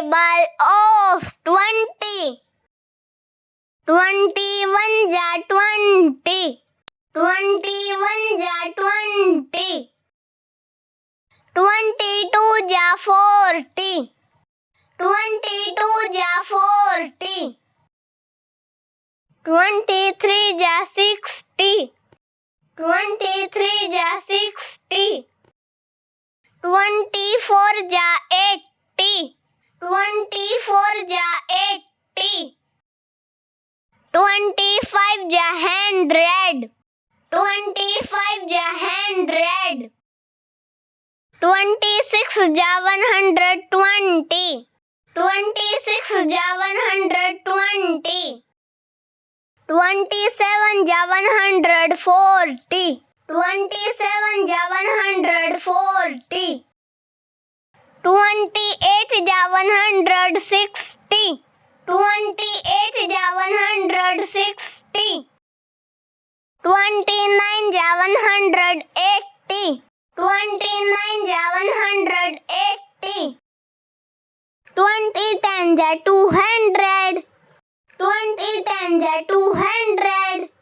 table of 20. 21 ja 20. 21 ja 20. 22 ja 40. 22 ja 40. 23 ja 60. 23 ja 60. 24 ja 80. 24 ja 80. 25 ja 100. 25 ja 100. 26 ja 120. 26 ja 120. 27 ja 140. 27 ja 140. 28 ja 160. 28 ja 160. 29 ja 180. 29 ja 180. 20 10 ja 200. 20 10 ja 200.